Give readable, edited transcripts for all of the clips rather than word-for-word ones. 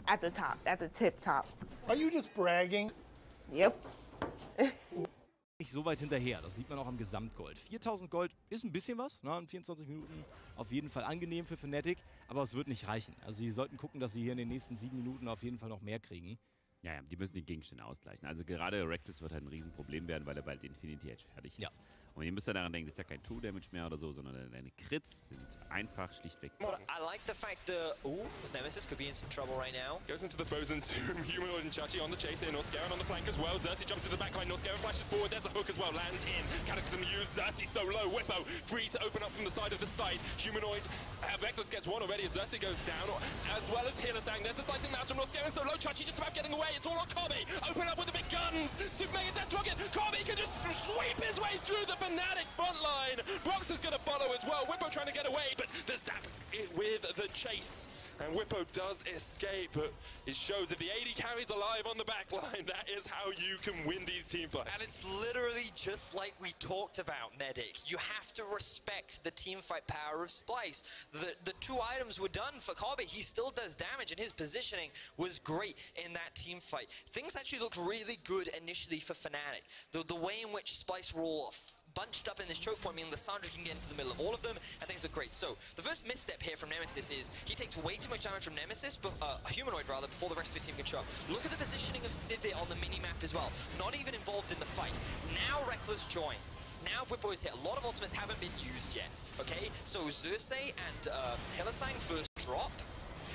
at the top, at the tip top. Are you just bragging? Yep. Nicht so weit hinterher, das sieht man auch am Gesamtgold. 4000 Gold ist ein bisschen was, ne, in 24 Minuten auf jeden Fall angenehm für Fnatic, aber es wird nicht reichen. Also sie sollten gucken, dass sie hier in den nächsten 7 Minuten auf jeden Fall noch mehr kriegen. Ja, die müssen die Gegenstände ausgleichen. Also gerade Reckless wird halt ein Riesenproblem werden, weil er bald Infinity Edge fertig ist. Ja. Und ihr müsst ja daran denken, das ist ja kein True Damage mehr oder so, sondern deine Crits sind einfach schlichtweg. I like the fact that Nemesis could be in some trouble right now. Goes into the Frozen Tomb, Humanoid and Chachi on the chase here, Norscaron on the flank as well. Xerxes jumps into the backline, Norscaron flashes forward, there's a hook as well, lands in. Cataclysm used, Xerxes so low, Whippo free to open up from the side of this fight. Humanoid, Reckless gets one already as Xerxes goes down, as well as Hillisang. There's a slicing mouse from Norscaron so low, Chachi just about getting away, it's all on Kobe. Open up with the big guns, Super Mega Death Rocket, Kobe can just sweep his way through the Fnatic front line. Brox is going to follow as well. Whippo trying to get away, but the zap with the chase. And Whippo does escape, but it shows if the AD carries alive on the back line, that is how you can win these team fights. And it's literally just like we talked about, Medic. You have to respect the team fight power of Splyce. The 2 items were done for Kobe. He still does damage, and his positioning was great in that team fight. Things actually looked really good initially for Fnatic. The way in which Splyce were all bunched up in this choke point, meaning Lissandra can get into the middle of all of them, and things look great. So, the first misstep here from Nemesis is he takes way too much damage from Nemesis, but a Humanoid rather, before the rest of his team can show up. Look at the positioning of Sivir on the mini-map as well. Not even involved in the fight. Now Reckless joins. Now Whippo is hit. A lot of ultimates haven't been used yet, okay? So Xerxes and Hillisang first drop.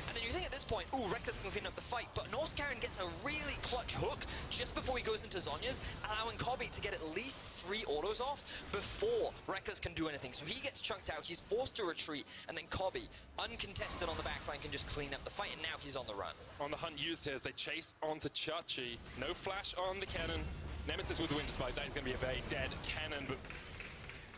And then you think at this point, ooh, Reckless can clean up the fight, but Norscaron gets a really clutch hook just before he goes into Zhonya's, allowing Kobe to get at least 3 autos off before Reckless can do anything. So he gets chunked out, he's forced to retreat, and then Kobe, uncontested on the backline, can just clean up the fight, and now he's on the run. On the hunt used here as they chase onto Chachi. No flash on the cannon. Nemesis with the wind spike, that is going to be a very dead cannon, but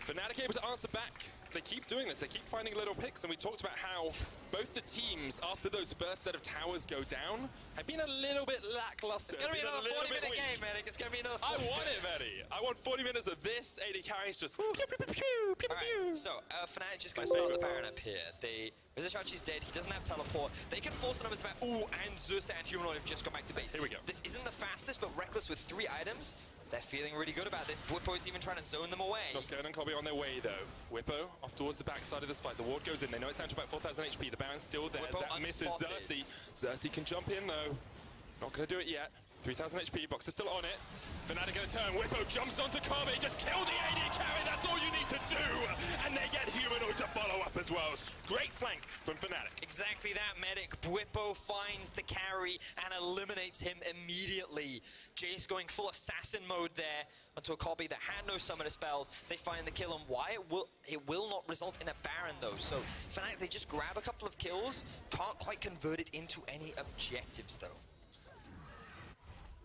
Fnatic able to answer back. They keep doing this, they keep finding little picks, and we talked about how both the teams, after those first set of towers go down, have been a little bit lackluster. It's going to be another 40-minute game, Medic. It's going to be another 40 I want it, Eddie. I want 40 minutes of this. AD carries just pew, pew, pew, pew, pew, pew. So, Fnatic just going to start the Baron up here. Vizichachi's dead, he doesn't have teleport. They can force the numbers back. Ooh, and Xerxes and Humanoid have just gone back to base. Here we go. This isn't the fastest, but Reckless with 3 items. They're feeling really good about this. Whippo is even trying to zone them away. Norscaron and Kobe on their way, though. Whippo off towards the backside of this fight. The ward goes in. They know it's down to about 4,000 HP. The Baron's still there. Whippo That misses Xerxes. Xerxes can jump in, though. Not going to do it yet. 3,000 HP. Box is still on it. Fnatic going to turn. Whippo jumps onto Kobe. Just kill the AD carry. That's all you need to do. And they get Humanoid to follow up as well. Great flank from Fnatic. Exactly that, Medic. Whippo finds the carry and eliminates him immediately. Jace going full assassin mode there onto a Kobe that had no summoner spells. They find the kill, and why it will not result in a Baron though. So Fnatic, they just grab a couple of kills. Can't quite convert it into any objectives though.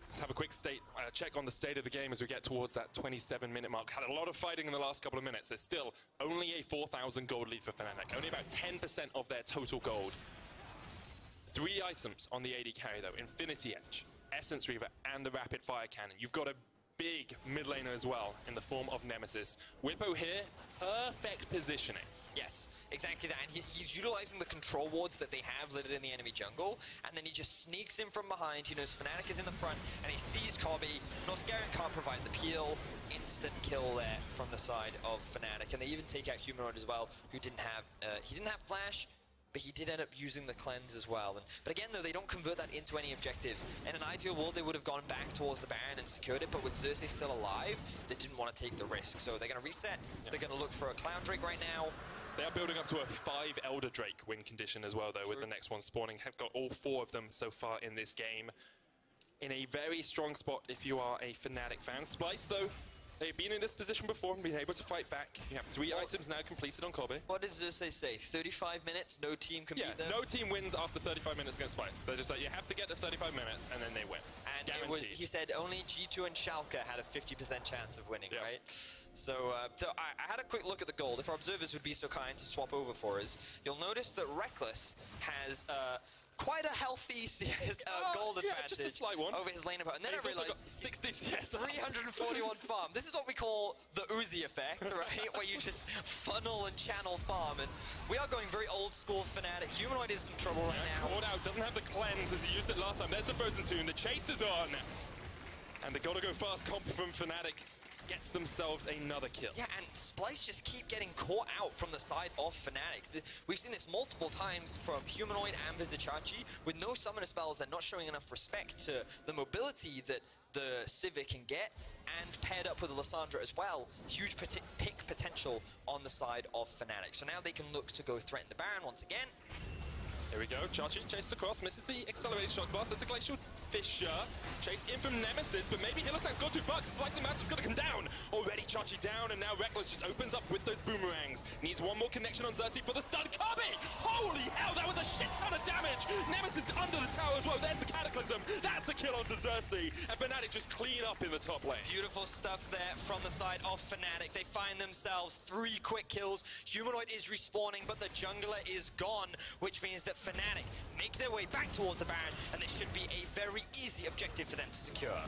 Let's have a quick check on the state of the game as we get towards that 27-minute mark. Had a lot of fighting in the last couple of minutes. There's still only a 4,000 gold lead for Fnatic. Only about 10% of their total gold. 3 items on the AD carry though. Infinity Edge, Essence Reaver, and the Rapid Fire Cannon. You've got a big mid laner as well in the form of Nemesis. Whippo here, perfect positioning. Yes, exactly that. And he's utilizing the control wards that they have littered in the enemy jungle, and then he just sneaks in from behind. He knows Fnatic is in the front, and he sees Kobe. Norscaron can't provide the peel. Instant kill there from the side of Fnatic, and they even take out Humanoid as well, who didn't have flash, but he did end up using the cleanse as well. But again, though, they don't convert that into any objectives. In an ideal world, they would have gone back towards the Baron and secured it, but with Xerxes still alive, they didn't want to take the risk. So they're going to reset. Yeah. They're going to look for a Cloud Drake right now. They are building up to a 5 Elder Drake win condition as well, though, True. With the next one spawning. Have got all 4 of them so far in this game. In a very strong spot if you are a Fnatic fan. Splyce, though, they've been in this position before and been able to fight back. You have 3 items now completed on Kobe. What does Xerxes say? 35 minutes, no team can beat them? No team wins after 35 minutes against Splyce. They're just like, you have to get to 35 minutes and then they win. And it was, he said only G2 and Schalke had a 50% chance of winning, right? So, I had a quick look at the gold. If our observers would be so kind to swap over for us, you'll notice that Reckless has quite a healthy gold yeah, advantage just a slight one. over his lane opponent. And then He's I also realized got 60 CS. 341 farm. This is what we call the Uzi effect, right? Where you just funnel and channel farm. And we are going very old school Fnatic. Humanoid is in trouble right now. Caught out, doesn't have the cleanse as he used it last time. There's the Frozen Tomb, the chase is on. And the gotta go fast comp from Fnatic gets themselves another kill. Yeah, and Splyce just keep getting caught out from the side of Fnatic. We've seen this multiple times from Humanoid and Vizicachi. With no summoner spells, they're not showing enough respect to the mobility that the Civic can get, and paired up with the Lissandra as well, huge pick potential on the side of Fnatic. So now they can look to go threaten the Baron once again. Here we go, Chachi chased across, misses the accelerated shot blast. There's a Glacial Fissure. Chase in from Nemesis, but maybe Hillestack's gone too far because Slicing Matchup's gonna come down. Already Chachi down, and now Reckless just opens up with those boomerangs. Needs one more connection on Xerxes for the stun. Kirby! Holy hell, that was a shit ton of damage! Nemesis under the tower as well. There's the Cataclysm. That's a kill onto Xerxes. And Fnatic just clean up in the top lane. Beautiful stuff there from the side of Fnatic. They find themselves 3 quick kills. Humanoid is respawning, but the jungler is gone, which means that Fnatic make their way back towards the Baron, and this should be a very easy objective for them to secure.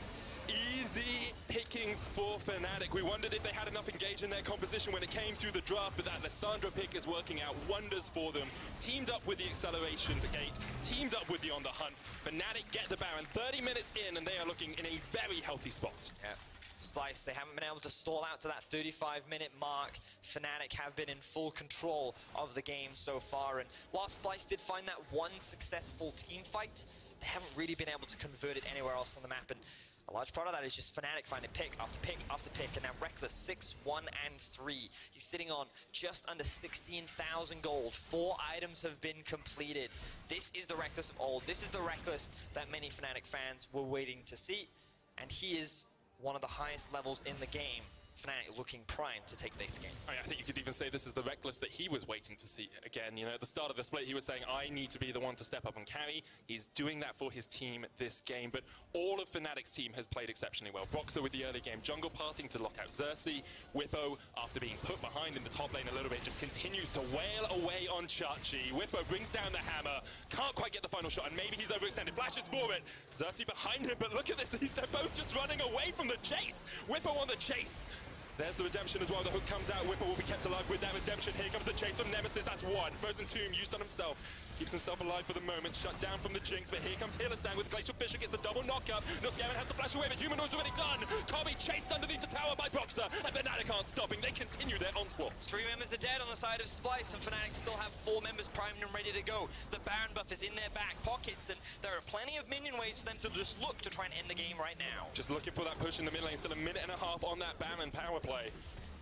Easy pickings for Fnatic. We wondered if they had enough engage in their composition when it came through the draft, but that Lissandra pick is working out wonders for them. Teamed up with the acceleration gate, teamed up with the on the hunt. Fnatic get the Baron 30 minutes in, and they are looking in a very healthy spot. Yeah. Splyce, they haven't been able to stall out to that 35-minute mark. Fnatic have been in full control of the game so far, and while Splyce did find that one successful team fight, they haven't really been able to convert it anywhere else on the map, and a large part of that is just Fnatic finding pick after pick after pick, and now Reckless 6, 1, and 3. He's sitting on just under 16,000 gold. 4 items have been completed. This is the Reckless of old. This is the Reckless that many Fnatic fans were waiting to see, and he is one of the highest levels in the game. Fnatic looking primed to take this game. I think you could even say this is the Reckless that he was waiting to see again. You know, at the start of the split, he was saying, I need to be the one to step up and carry. He's doing that for his team this game, but all of Fnatic's team has played exceptionally well. Broxah with the early game jungle pathing to lock out Xerxes. Whippo, after being put behind in the top lane a little bit, just continues to wail away on Chachi. Whippo brings down the hammer, can't quite get the final shot, and maybe he's overextended. Flashes for it. Xerxes behind him, but look at this. They're both just running away from the chase. Whippo on the chase. There's the redemption as well. The hook comes out. Whipper will be kept alive with that redemption. Here comes the chase from Nemesis. That's 1. Frozen Tomb used on himself. Keeps himself alive for the moment. Shut down from the Jinx. But here comes Hillestack with Glacial Fissure. Gets a double knockup. Noskaven has to flash away, but Humanoid's already done. Kobe chased underneath the tower by Broxah. And Fnatic aren't stopping. They continue their onslaught. 3 members are dead on the side of Splyce, and Fnatic still have 4 members primed and ready to go. The Baron buff is in their back pockets, and there are plenty of minion waves for them to just look to try and end the game right now. Just looking for that push in the mid lane. Still a minute and a half on that Baron power play.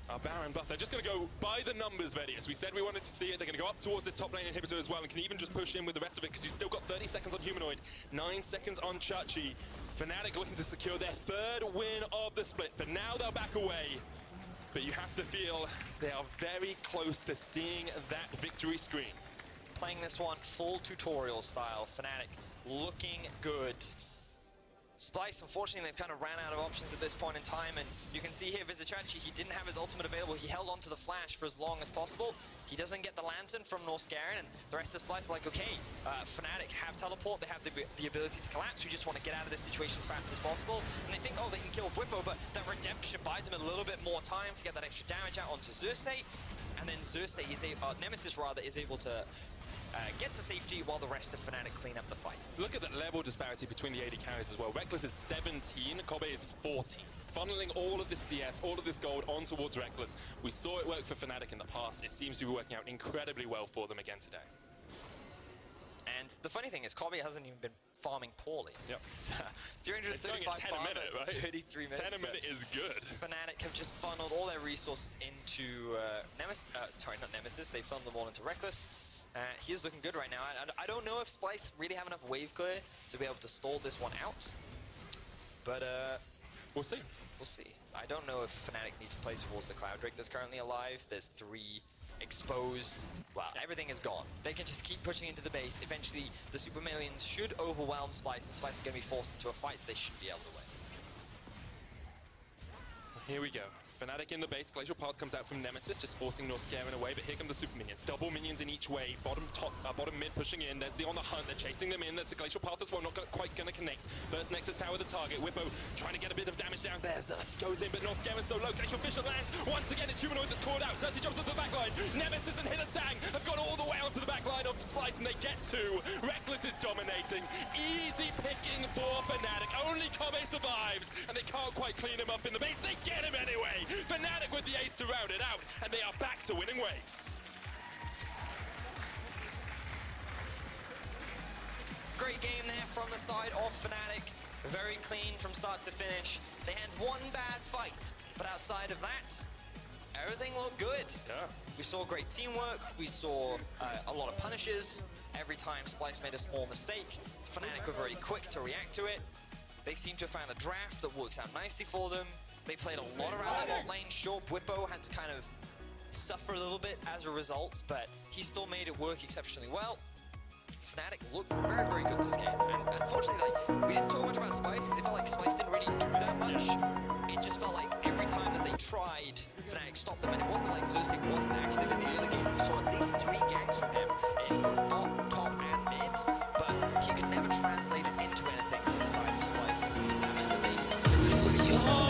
Our Baron buff, they're just going to go by the numbers, Vedius. We said we wanted to see it. They're going to go up towards this top lane inhibitor as well, and can even just push in with the rest of it, because you've still got 30 seconds on Humanoid, 9 seconds on Chachi. Fnatic looking to secure their 3rd win of the split. For now, they'll back away, but you have to feel they are very close to seeing that victory screen. Playing this one full tutorial style. Fnatic looking good. Splyce, unfortunately, they've kind of ran out of options at this point in time, and you can see here Vizicachi, he didn't have his ultimate available. He held onto the flash for as long as possible. He doesn't get the lantern from Noskaven, and the rest of Splyce are like, okay, Fnatic have teleport, they have the ability to collapse. We just want to get out of this situation as fast as possible. And they think, oh, they can kill Whippo, but that redemption buys them a little bit more time to get that extra damage out onto Xerxes, and then Xerxes is Nemesis rather is able to get to safety while the rest of Fnatic clean up the fight. Look at that level disparity between the AD carries as well. Reckless is 17, Kobe is 14. Funneling all of this CS, all of this gold on towards Reckless. We saw it work for Fnatic in the past. It seems to be working out incredibly well for them again today. And the funny thing is, Kobe hasn't even been farming poorly. Yep. 335 10 a minute, right? 33 minutes. 10 a minute is good. Fnatic have just funneled all their resources into Nemesis. Sorry, not Nemesis. They funneled them all into Reckless. He is looking good right now. I don't know if Splyce really have enough wave clear to be able to stall this one out, but we'll see. We'll see. I don't know if Fnatic need to play towards the Cloud Drake that's currently alive. There's 3 exposed. Wow, everything is gone. They can just keep pushing into the base. Eventually, the Super Minions should overwhelm Splyce, and Splyce is going to be forced into a fight that they should be able to win. Here we go. Fnatic in the base, Glacial Path comes out from Nemesis, just forcing Norscarin away, but here come the super minions. Double minions in each way, bottom mid pushing in, there's the on the hunt, they're chasing them in, there's a Glacial Path as well, not quite gonna connect. First Nexus Tower the target, Whippo trying to get a bit of damage down there, Xerxes goes in, but Norscarin's so low, Glacial Fisher lands, once again it's Humanoid that's caught out, Xerxes jumps into the backline, Nemesis and Hittersang have gone all the way onto the backline of Splyce, and they get two. Reckless is dominating, easy picking for Fnatic, only Kobe survives, and they can't quite clean him up in the base, they get him anyway! Fnatic with the ace to round it out, and they are back to winning ways. Great game there from the side of Fnatic. Very clean from start to finish. They had one bad fight, but outside of that, everything looked good. Yeah. We saw great teamwork. We saw a lot of punishes. Every time Splyce made a small mistake, Fnatic were very quick to react to it. They seem to have found a draft that works out nicely for them. They played a lot around the bot lane. Sure, Whippo had to kind of suffer a little bit as a result, but he still made it work exceptionally well. Fnatic looked very, very good this game. And unfortunately, like, we didn't talk much about Splyce because it felt like Splyce didn't really do that much. It just felt like every time that they tried, Fnatic stopped them. And it wasn't like Xerxes wasn't active in the early game. We saw at least 3 ganks from him in both bot, top, and mid. But he could never translate it into anything for the side of Splyce. That meant that they really would have used that.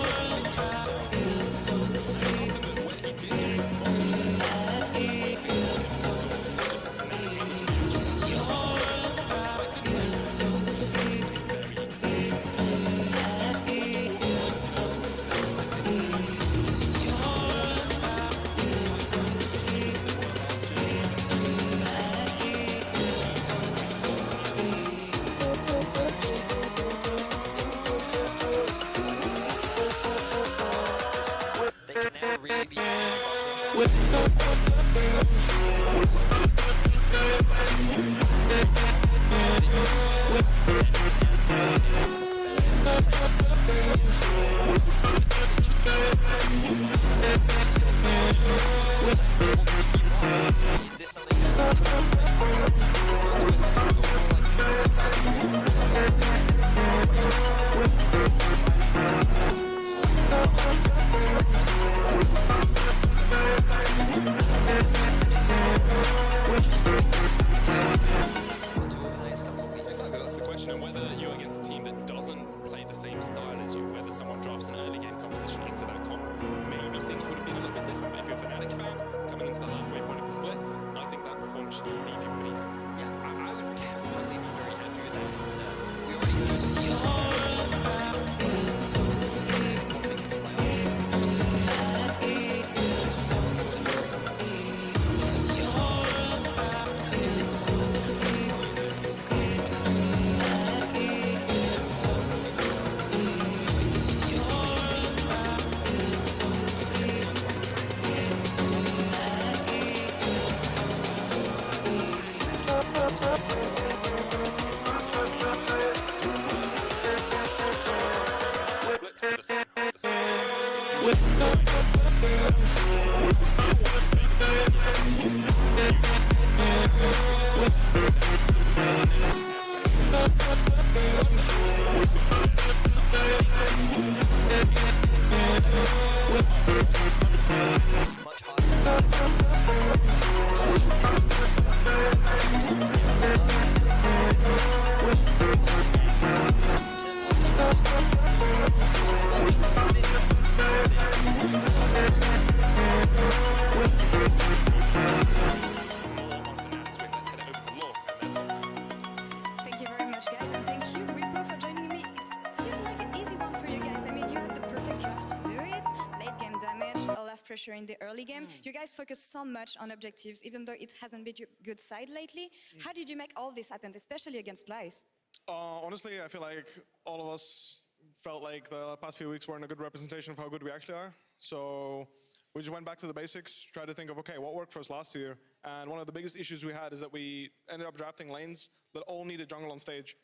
In the early game, you guys focus so much on objectives, even though it hasn't been your good side lately. How did you make all this happen, especially against Splyce? Honestly, I feel like all of us felt like the past few weeks weren't a good representation of how good we actually are. So we just went back to the basics, tried to think of, okay, what worked for us last year? And one of the biggest issues we had is that we ended up drafting lanes that all needed jungle on stage.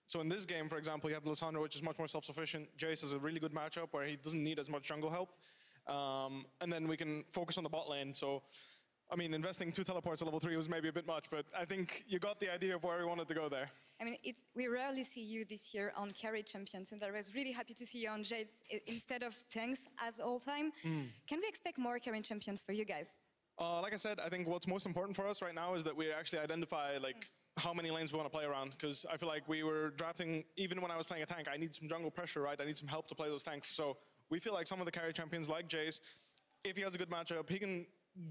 So in this game, for example, you have Lissandra, which is much more self-sufficient. Jace is a really good matchup where he doesn't need as much jungle help. And then we can focus on the bot lane. So I mean, investing 2 teleports at level 3 was maybe a bit much, but I think you got the idea of where we wanted to go there. I mean, we rarely see you this year on carry champions, and I was really happy to see you on Jades instead of tanks as all time. Can we expect more carry champions for you guys? Like I said, I think what's most important for us right now is that we actually identify like how many lanes we want to play around, because I feel like we were drafting, even when I was playing a tank, I need some jungle pressure, right? I need some help to play those tanks. So we feel like some of the carry champions like Jace, if he has a good matchup, he can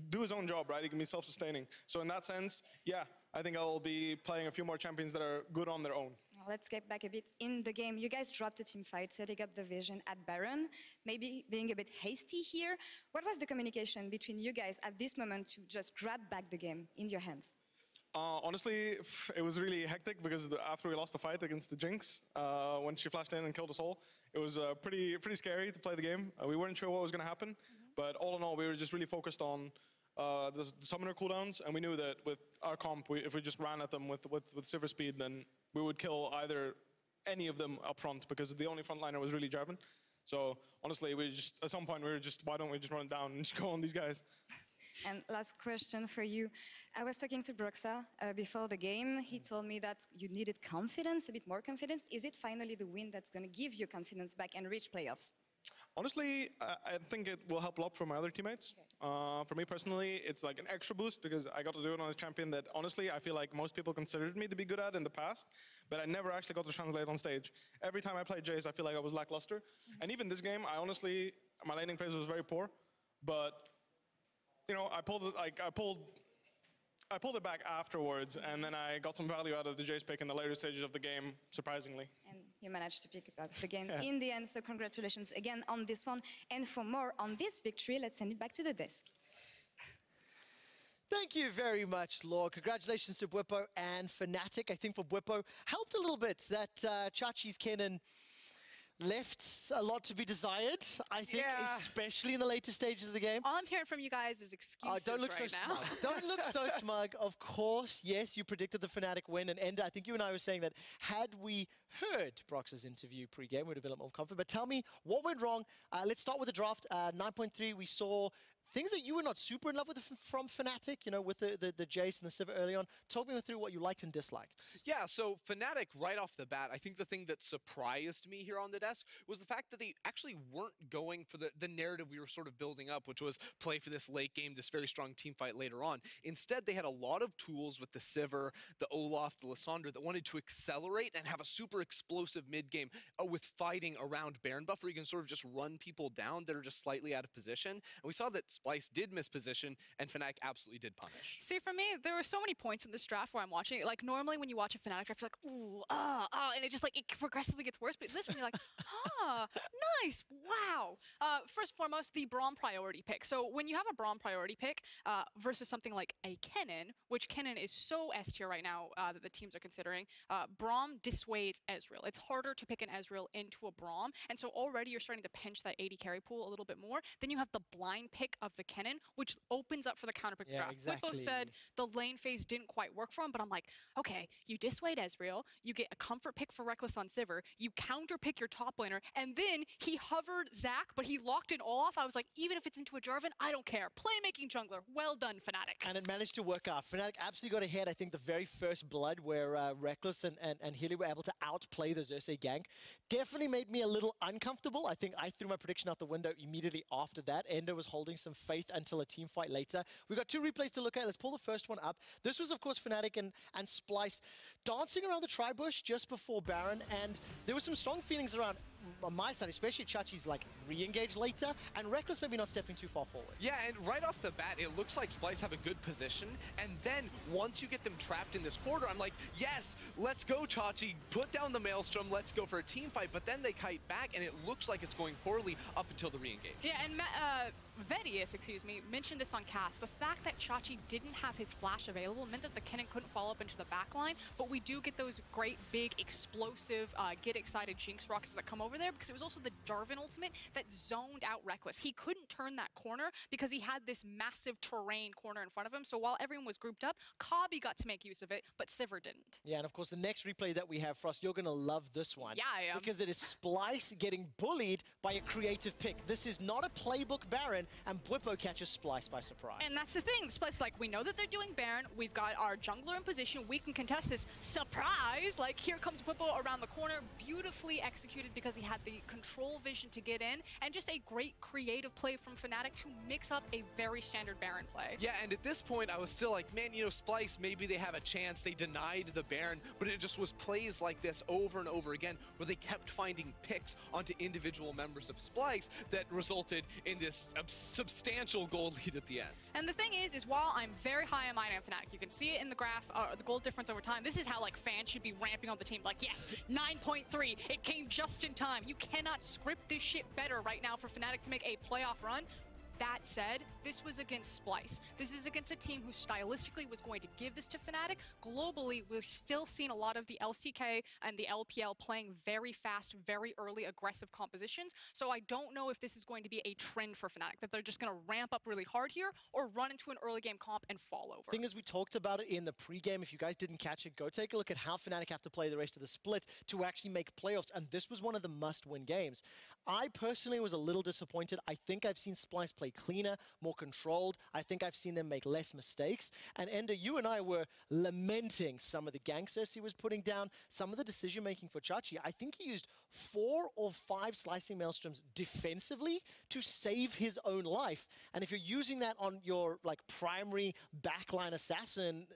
do his own job, right? He can be self-sustaining. So in that sense, yeah, I think I'll be playing a few more champions that are good on their own. Let's get back a bit in the game. You guys dropped a team fight, setting up the vision at Baron, maybe being a bit hasty here. What was the communication between you guys at this moment to just grab back the game in your hands? Honestly, it was really hectic because after we lost the fight against the Jinx, when she flashed in and killed us all, it was pretty scary to play the game. We weren't sure what was going to happen, but all in all, we were just really focused on the summoner cooldowns, and we knew that with our comp, if we just ran at them with Sivir speed, then we would kill either any of them up front, because the only frontliner was really Jarvan. So honestly, we just at some point we were just, why don't we just run it down and just go on these guys? And last question for you. I was talking to Broxa before the game. He told me that you needed confidence, a bit more confidence. Is it finally the win that's going to give you confidence back and reach playoffs? Honestly, I think it will help a lot for my other teammates. Okay. For me personally, it's like an extra boost because I got to do it on a champion that honestly I feel like most people considered me to be good at in the past, but I never actually got to translate on stage. Every time I played Jace, I feel like I was lackluster. And even this game, I honestly, my laning phase was very poor, but you know, I pulled it back afterwards, and then I got some value out of the Jace pick in the later stages of the game, surprisingly. And you managed to pick it up again in the end, so congratulations again on this one. And for more on this victory, let's send it back to the desk. Thank you very much, Law. Congratulations to Bwipo and Fnatic. I think for Bwipo, helped a little bit that Chachi's Kennen left a lot to be desired, I think, especially in the later stages of the game. All I'm hearing from you guys is excuses don't look right so now. smug. Don't look so smug. Of course, yes, you predicted the Fnatic win, and Ender, I think you and I were saying that had we heard Brox's interview pre-game, we'd have been a little more confident. But tell me, what went wrong? Let's start with the draft. 9.3, we saw things that you were not super in love with from Fnatic, you know, with the Jace and the Sivir early on. Talk me through what you liked and disliked. Yeah, so Fnatic, right off the bat, I think the thing that surprised me here on the desk was the fact that they actually weren't going for the narrative we were sort of building up, which was play for this late game, this very strong team fight later on. Instead, they had a lot of tools with the Sivir, the Olaf, the Lissandra that wanted to accelerate and have a super explosive mid-game with fighting around Baron buff, where you can sort of just run people down that are just slightly out of position. And we saw that Splyce did miss position, and Fnatic absolutely did punish. See, for me, there were so many points in this draft where I'm watching it. Like, normally when you watch a Fnatic draft, you're like, ooh, and it just, like, it progressively gets worse. But this one, you're like, nice, wow. First and foremost, the Braum priority pick. So when you have a Braum priority pick versus something like a Kennen, which Kennen is so S tier right now that the teams are considering, Braum dissuades Ezreal. It's harder to pick an Ezreal into a Braum, and so already you're starting to pinch that 80 carry pool a little bit more. Then you have the blind pick of the Kennen, which opens up for the counter pick draft. Exactly. Bwipo said the lane phase didn't quite work for him, but I'm like, okay, you dissuade Ezreal, you get a comfort pick for Reckless on Sivir, you counter pick your top laner, and then he hovered Zac, but he locked in Olaf. I was like, even if it's into a Jarvan, I don't care. Playmaking jungler. Well done, Fnatic. And it managed to work out. Fnatic absolutely got ahead, I think, the very first blood where Reckless and Healy were able to outplay the Xerxes gank. Definitely made me a little uncomfortable. I think I threw my prediction out the window immediately after that. Ender was holding some faith until a team fight later. We've got 2 replays to look at. Let's pull the first one up. This was, of course, Fnatic and Splyce dancing around the tri-bush just before Baron, and there were some strong feelings around on my side, especially Chachi's like re-engage later, and Reckless maybe not stepping too far forward. Yeah, and right off the bat, it looks like Splyce have a good position, and then once you get them trapped in this corridor, I'm like, yes, let's go, Chachi, put down the Maelstrom, let's go for a team fight, but then they kite back, and it looks like it's going poorly up until the re-engage. Yeah, and Vedius, mentioned this on cast. The fact that Chachi didn't have his flash available meant that the Kennen couldn't follow up into the backline, but we do get those great, big, explosive, get excited Jinx rockets that come over over there because it was also the Jarvan ultimate that zoned out Reckless. He couldn't turn that corner because he had this massive terrain corner in front of him. So while everyone was grouped up, Kobbe got to make use of it, but Sivir didn't. Yeah, and of course, the next replay that we have, Frost, you're going to love this one. Yeah, I am. Because it is Splyce getting bullied by a creative pick. This is not a playbook Baron, and Bwipo catches Splyce by surprise. And that's the thing. Splyce, like, we know that they're doing Baron. We've got our jungler in position. We can contest this. Surprise! Like, here comes Bwipo around the corner. Beautifully executed because he had the control vision to get in. And just a great creative play from Fnatic to mix up a very standard Baron play. Yeah, and at this point, I was still like, man, you know, Splyce, maybe they have a chance. They denied the Baron, but it just was plays like this over and over again where they kept finding picks onto individual members of Splyce that resulted in this substantial gold lead at the end. And the thing is while I'm very high on mine and Fnatic, you can see it in the graph, the gold difference over time. This is how, like, fans should be ramping on the team. Like, yes, 9.3, it came just in time. You cannot script this shit better right now for Fnatic to make a playoff run. That said, this was against Splyce. This is against a team who stylistically was going to give this to Fnatic. Globally, we've still seen a lot of the LCK and the LPL playing very fast, very early, aggressive compositions. So I don't know if this is going to be a trend for Fnatic, that they're just going to ramp up really hard here or run into an early game comp and fall over. Thing is, we talked about it in the pregame. If you guys didn't catch it, go take a look at how Fnatic have to play the rest of the split to actually make playoffs. And this was one of the must-win games. I personally was a little disappointed. I think I've seen Splyce play cleaner, more controlled. I think I've seen them make less mistakes. And Ender, you and I were lamenting some of the ganks he was putting down, some of the decision-making for Chachi. I think he used 4 or 5 slicing maelstroms defensively to save his own life. And if you're using that on your, like, primary backline assassin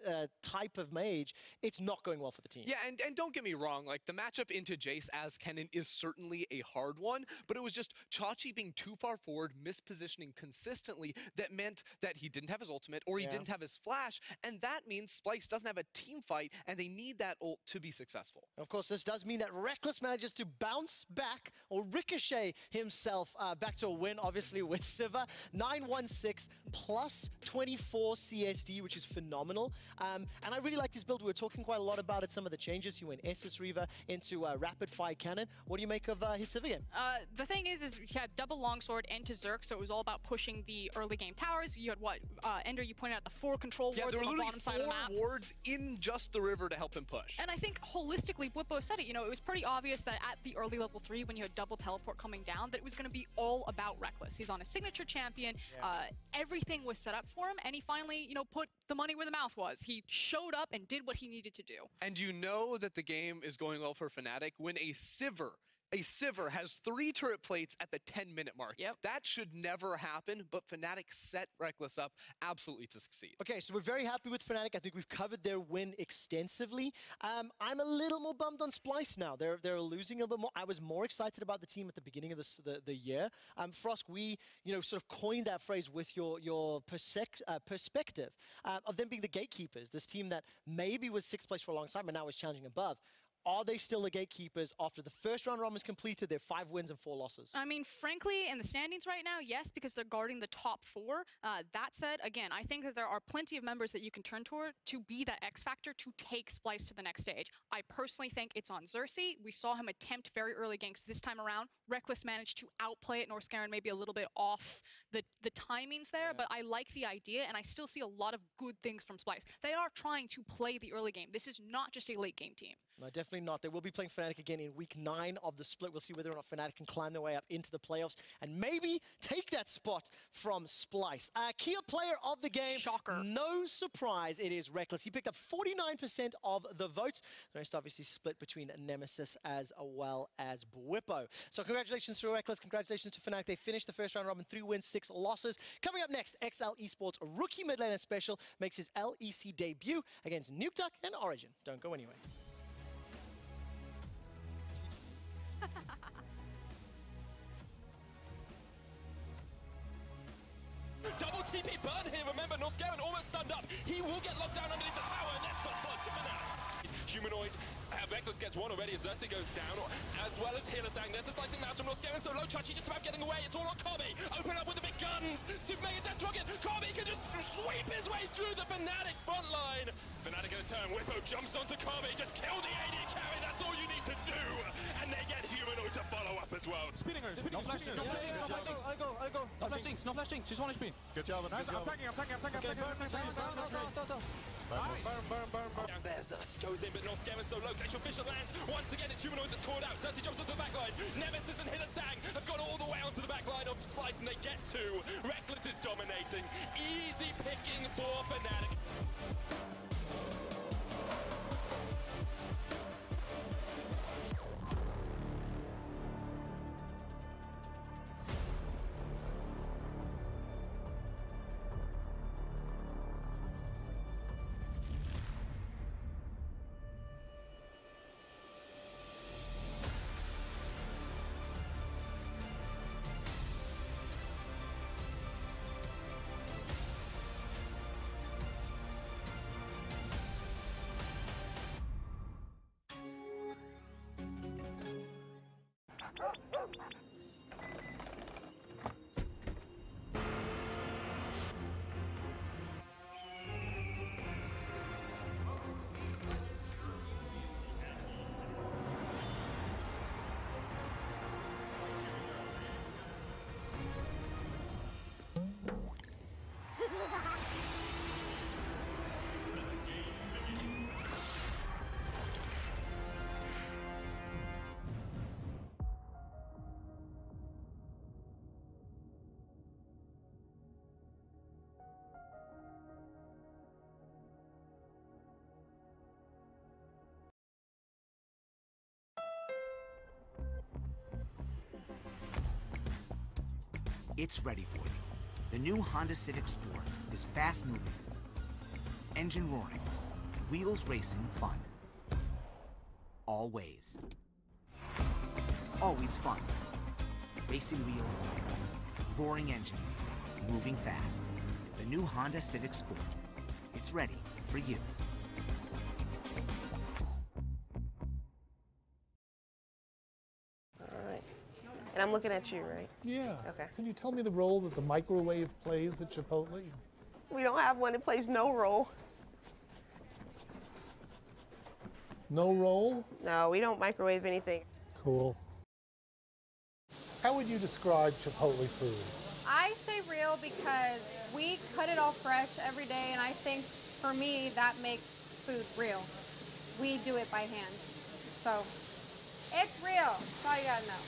type of mage, it's not going well for the team. Yeah, and don't get me wrong, like, the matchup into Jace as Kennen is certainly a hard one, but it was just Chachi being too far forward, mispositioning consistently, that meant that he didn't have his ultimate or he didn't have his flash, and that means Splyce doesn't have a team fight, and they need that ult to be successful. Of course, this does mean that Reckless manages to bounce back or ricochet himself back to a win, obviously, with Sivir. 916 plus 24 CSD, which is phenomenal. And I really liked his build. We were talking quite a lot about it, some of the changes. He went Estus Reaver into Rapid Fire Cannon. What do you make of his Sivir game? The thing is he had double longsword into Zerk, so it was all about pushing the early game towers. You had what? Ender, you pointed out the 4 control wards on the bottom side of the map. 4 wards in just the river to help him push. And I think holistically, Bwipo said it. You know, it was pretty obvious that at the early level 3, when you had double teleport coming down, that it was going to be all about Reckless. He's on a signature champion. Everything was set up for him, and he finally, you know, put the money where the mouth was. He showed up and did what he needed to do. And you know that the game is going well for Fnatic when a Sivir has 3 turret plates at the 10-minute mark. Yep. That should never happen, but Fnatic set Reckless up absolutely to succeed. Okay, so we're very happy with Fnatic. I think we've covered their win extensively. I'm a little more bummed on Splyce now. They're losing a little bit more. I was more excited about the team at the beginning of the year. Frost, we sort of coined that phrase with your perspective of them being the gatekeepers. This team that maybe was 6th place for a long time and now is challenging above. Are they still the gatekeepers after the first round run was completed? They're 5 wins and 4 losses. I mean, frankly, in the standings right now, yes, because they're guarding the top 4. That said, again, I think that there are plenty of members that you can turn toward to be that X factor to take Splyce to the next stage. I personally think it's on Xerxes. We saw him attempt very early ganks this time around. Reckless managed to outplay it. Norscaron maybe a little bit off the timings there, but I like the idea, and I still see a lot of good things from Splyce. They are trying to play the early game. This is not just a late game team. No, definitely not. They will be playing Fnatic again in week 9 of the split. We'll see whether or not Fnatic can climb their way up into the playoffs and maybe take that spot from Splyce. Key player of the game. Shocker. No surprise, it is Reckless. He picked up 49% of the votes. The rest obviously split between Nemesis as well as Bwipo. So congratulations to Reckless. Congratulations to Fnatic. They finished the first round robin, 3 wins, 6 losses. Coming up next, XL Esports Rookie Mid Laner Special makes his LEC debut against NukeDuck and Origin. Don't go anywhere. Double TP burn here. Remember, Norscaron almost stunned up. He will get locked down underneath the tower, and that's the blood to Fnatic. Humanoid. Reckless gets one already as Xerxes goes down, as well as Healer sang. There's a slicing mouse from Norscaron, so low Chachi just about getting away. It's all on Kobbe. Open up with the big guns. Super Mega Death Rocket. Kobbe can just sweep his way through the Fnatic front line. Fnatic in a turn. Whippo jumps onto Kobbe. Just kill the AD carry. That's all you need to do. And they get Humanoid to follow up Spinning her. No flashing. No flashing. No flashing. She's one HP. Good job. Good job. Down there, Xerxes goes in, but North Scammon so low. Glacial Fisher lands. Once again, it's Humanoid that's caught out. Xerxes jumps onto the back line. Nemesis and Hittersang have got all the way onto the back line of Splyce, and they get two. Reckless is dominating. Easy picking for Fnatic. It's ready for you. The new Honda Civic Sport is fast-moving, engine roaring, wheels racing fun. Always. Always fun. Racing wheels, roaring engine, moving fast. The new Honda Civic Sport. It's ready for you. And I'm looking at you, right? Yeah. Okay. Can you tell me the role that the microwave plays at Chipotle? We don't have one that plays no role. No role? No, we don't microwave anything. Cool. How would you describe Chipotle food? I say real because we cut it all fresh every day, and I think for me that makes food real. We do it by hand. So it's real. That's all you gotta know.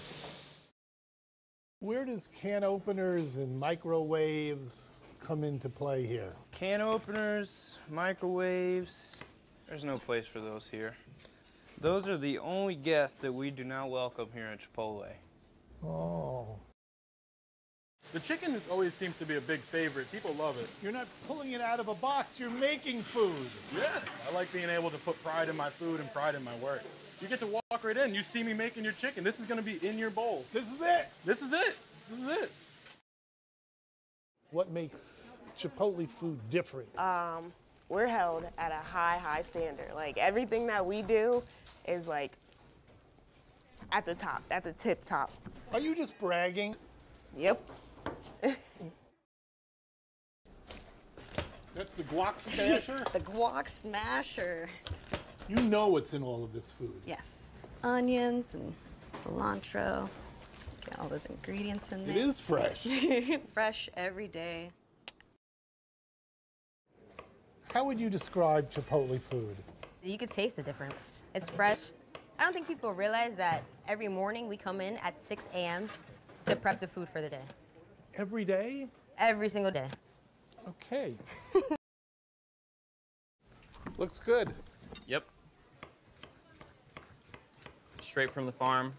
Where does can openers and microwaves come into play here? Can openers, microwaves, there's no place for those here. Those are the only guests that we do not welcome here at Chipotle. Oh. The chicken always seems to be a big favorite. People love it. You're not pulling it out of a box, you're making food. Yeah. I like being able to put pride in my food and pride in my work. You get to walk right in. You see me making your chicken. This is going to be in your bowl. This is it. This is it. This is it. What makes Chipotle food different? We're held at a high standard. Like everything that we do is like at the top, at the tip top. Are you just bragging? Yep. That's the guac smasher? The guac smasher. You know what's in all of this food. Yes. Onions and cilantro. Get all those ingredients in there. It is fresh. Fresh every day. How would you describe Chipotle food? You could taste the difference. It's fresh. I don't think people realize that every morning we come in at 6 a.m. to prep the food for the day. Every day? Every single day. Okay. Looks good. Yep. Straight from the farm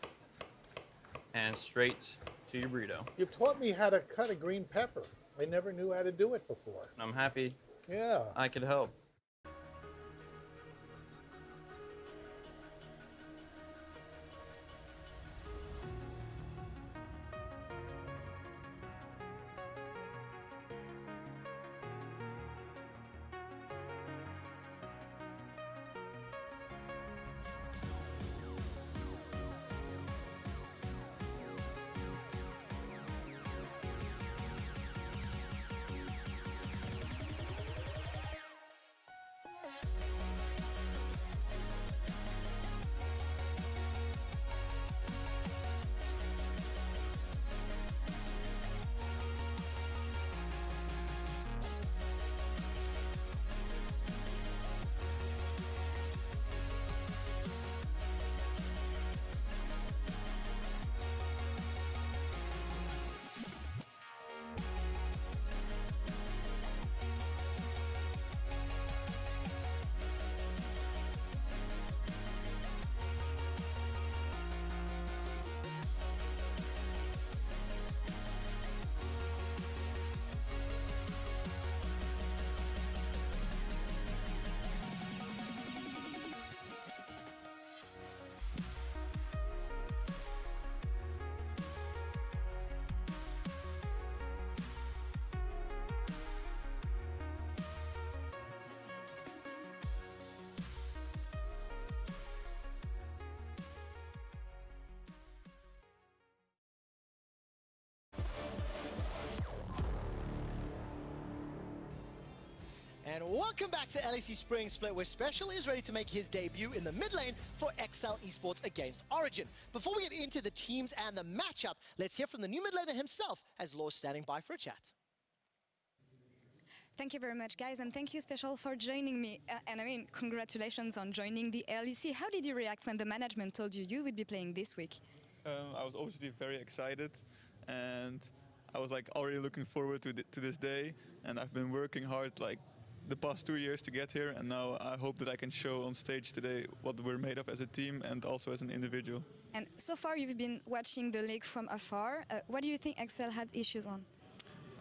and straight to your burrito. You've taught me how to cut a green pepper. I never knew how to do it before. I'm happy Yeah. I could help. Welcome back to LEC Spring Split, where Special is ready to make his debut in the mid lane for XL Esports against Origin. Before we get into the teams and the matchup, let's hear from the new mid laner himself, as Law's standing by for a chat. Thank you very much, guys, and thank you, Special, for joining me. And I mean, congratulations on joining the LEC. How did you react when the management told you you would be playing this week? I was obviously very excited, and I was like already looking forward to this day. And I've been working hard like the past 2 years to get here, and now I hope that I can show on stage today what we're made of as a team and also as an individual. And so far, you've been watching the league from afar. What do you think XL had issues on?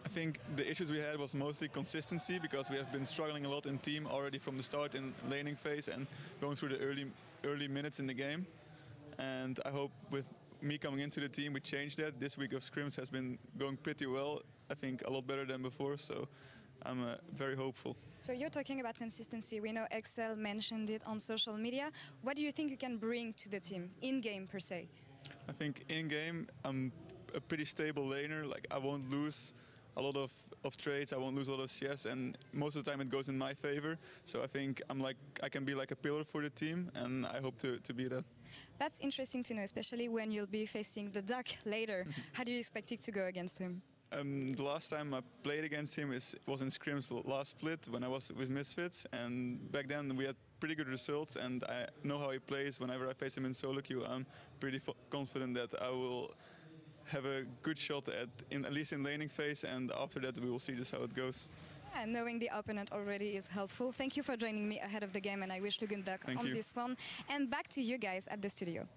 I think the issues we had was mostly consistency, because we have been struggling a lot in team already from the start in laning phase and going through the early minutes in the game. And I hope with me coming into the team we changed that. This week of scrims has been going pretty well, I think a lot better than before, so I'm very hopeful. So you're talking about consistency. We know XL mentioned it on social media. What do you think you can bring to the team, in-game per se? I think in-game I'm a pretty stable laner. Like, I won't lose a lot of trades, I won't lose a lot of CS, and most of the time it goes in my favor. So I think I can be like a pillar for the team, and I hope to be that. That's interesting to know, especially when you'll be facing the Duck later. How do you expect it to go against him? The last time I played against him was in scrims last split when I was with Misfits, and back then we had pretty good results, and I know how he plays. Whenever I face him in solo queue, I'm pretty confident that I will have a good shot at least in laning phase, and after that we will see just how it goes. And knowing the opponent already is helpful. Thank you for joining me ahead of the game, and I wish you good luck on this one. And back to you guys at the studio.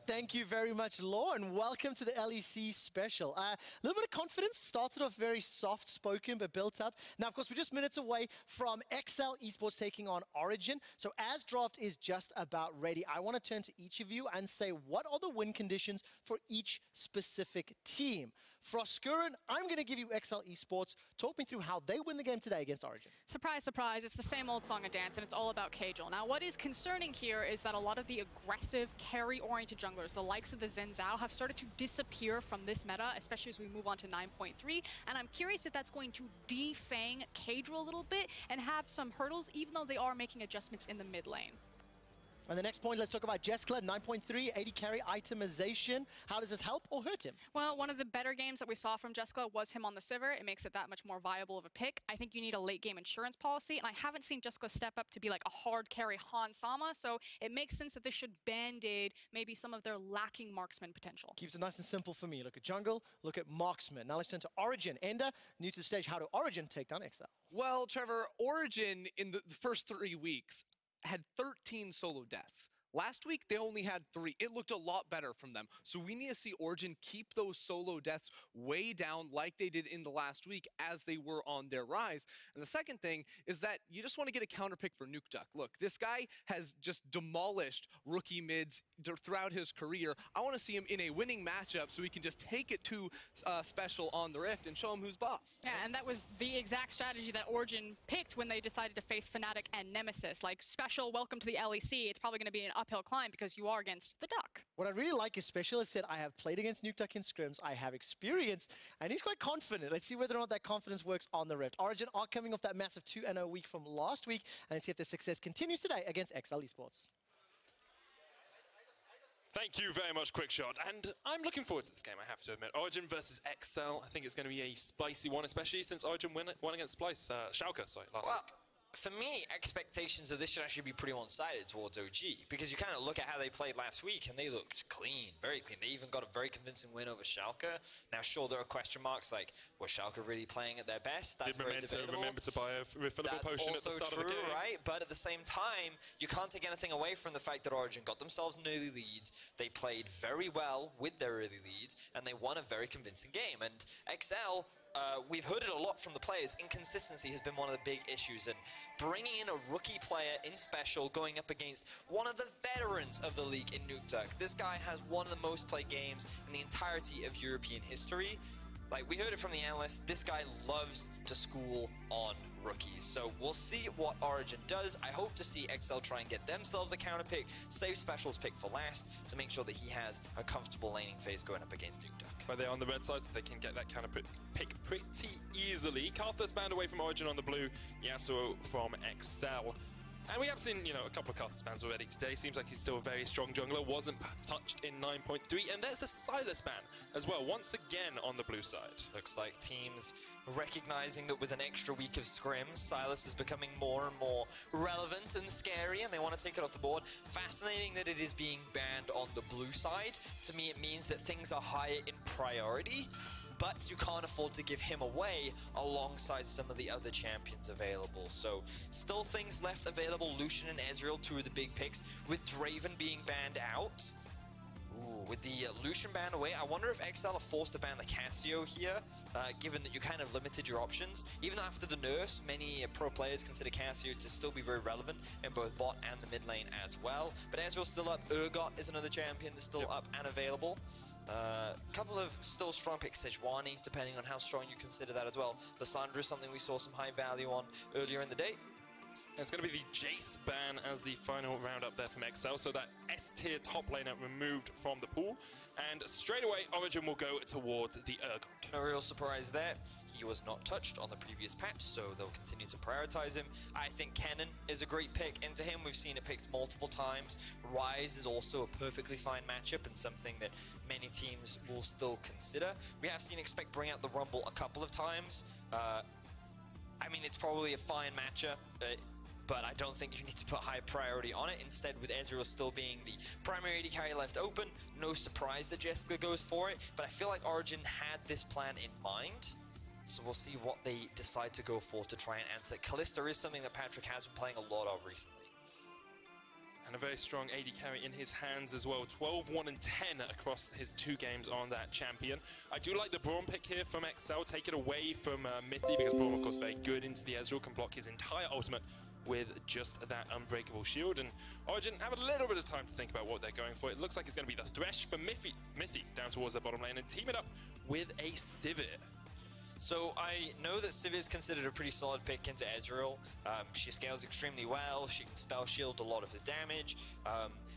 Thank you very much, Law, and welcome to the LEC Special. A little bit of confidence, started off very soft-spoken, but built up. Now, of course, we're just minutes away from XL Esports taking on Origin. So as draft is just about ready, I want to turn to each of you and say, what are the win conditions for each specific team? Froskuren, I'm going to give you XL Esports. Talk me through how they win the game today against Origin. Surprise, surprise, it's the same old song and dance, and it's all about Cajal. Now, what is concerning here is that a lot of the aggressive, carry-oriented junglers, the likes of the Xin Zhao, have started to disappear from this meta, especially as we move on to 9.3, and I'm curious if that's going to defang Cajal a little bit and have some hurdles, even though they are making adjustments in the mid lane. And the next point, let's talk about Jeskla, 9.3, 80 carry itemization. How does this help or hurt him? Well, one of the better games that we saw from Jeskla was him on the Sivir. It makes it that much more viable of a pick. I think you need a late game insurance policy, and I haven't seen Jeskla step up to be like a hard carry Han Sama, so it makes sense that this should band-aid maybe some of their lacking marksman potential. Keeps it nice and simple for me. Look at jungle, look at marksman. Now let's turn to Origin. Ender, new to the stage, how do Origin take down XL? Well, Trevor, Origin in the first 3 weeks had 13 solo deaths. Last week, they only had 3. It looked a lot better from them. So we need to see Origin keep those solo deaths way down like they did in the last week as they were on their rise. And the second thing is that you just want to get a counter pick for Nukeduck. Look, this guy has just demolished rookie mids throughout his career. I want to see him in a winning matchup so we can just take it to Special on the Rift and show him who's boss. Yeah, and that was the exact strategy that Origin picked when they decided to face Fnatic and Nemesis. Like, Special, welcome to the LEC. It's probably going to be an uphill climb because you are against the Duck. What I really like is Special has said, I have played against Nukeduck in scrims, I have experience, and he's quite confident. Let's see whether or not that confidence works on the Rift. Origin are coming off that massive 2-0 week from last week, and see if their success continues today against XL Esports. Thank you very much, Quickshot. And I'm looking forward to this game, I have to admit. Origin versus XL, I think it's going to be a spicy one, especially since Origin won against Splyce, Schalke, sorry, last week. For me, expectations of this should actually be pretty one-sided towards OG, because you kind of look at how they played last week and they looked clean, very clean. They even got a very convincing win over Schalke. Now, sure, there are question marks like, was Schalke really playing at their best? That's very debatable. Remember to buy a refillable potion at the start of the game. Right? But at the same time, you can't take anything away from the fact that Origin got themselves an early lead. They played very well with their early lead, and they won a very convincing game. And XL, we've heard it a lot from the players. Inconsistency has been one of the big issues, and bringing in a rookie player in Special going up against one of the veterans of the league in Nukeduck. This guy has one of the most played games in the entirety of European history. Like, we heard it from the analysts, this guy loves to school on rookies. So we'll see what Origin does. I hope to see XL try and get themselves a counter pick, save Special's pick for last to make sure that he has a comfortable laning phase going up against Nukeduck. But they're on the red side, so they can get that counter pick pretty easily. Karthus banned away from Origin on the blue, Yasuo from XL. And we have seen, you know, a couple of Karthus bans already today. Seems like he's still a very strong jungler. Wasn't touched in 9.3. And there's the Sylas ban as well, once again on the blue side. Looks like teams recognizing that with an extra week of scrims, Sylas is becoming more and more relevant and scary, and they want to take it off the board. Fascinating that it is being banned on the blue side. To me, it means that things are higher in priority, but you can't afford to give him away alongside some of the other champions available. So still things left available. Lucian and Ezreal, two of the big picks, with Draven being banned out. Ooh, with the Lucian ban away, I wonder if XL are forced to ban the Cassio here, given that you kind of limited your options. Even after the nerfs, many pro players consider Cassio to still be very relevant in both bot and the mid lane as well. But Ezreal's still up. Urgot is another champion that's still up and available. Couple of still strong picks, Sejuani, depending on how strong you consider that as well. Lissandra is something we saw some high value on earlier in the day. It's going to be the Jace ban as the final roundup there from XL, so that S-tier top laner removed from the pool. And straight away, Origin will go towards the Urgot. No real surprise there. He was not touched on the previous patch, so they'll continue to prioritize him. I think Kennen is a great pick into him. We've seen it picked multiple times. Ryze is also a perfectly fine matchup and something that many teams will still consider. We have seen Expect bring out the Rumble a couple of times. I mean, it's probably a fine matchup, but I don't think you need to put high priority on it. Instead, with Ezreal still being the primary AD carry left open, no surprise that Jessica goes for it, but I feel like Origin had this plan in mind. So we'll see what they decide to go for to try and answer. Kalista is something that Patrick has been playing a lot of recently. And a very strong AD carry in his hands as well. 12, 1, and 10 across his 2 games on that champion. I do like the Braum pick here from XL. Take it away from Mithy, because Braum, of course, very good into the Ezreal, can block his entire ultimate with just that unbreakable shield. And Origin have a little bit of time to think about what they're going for. It looks like it's going to be the Thresh for Mithy down towards the bottom lane and team it up with a Sivir. So I know that Sivir is considered a pretty solid pick into Ezreal. She scales extremely well. She can spell shield a lot of his damage.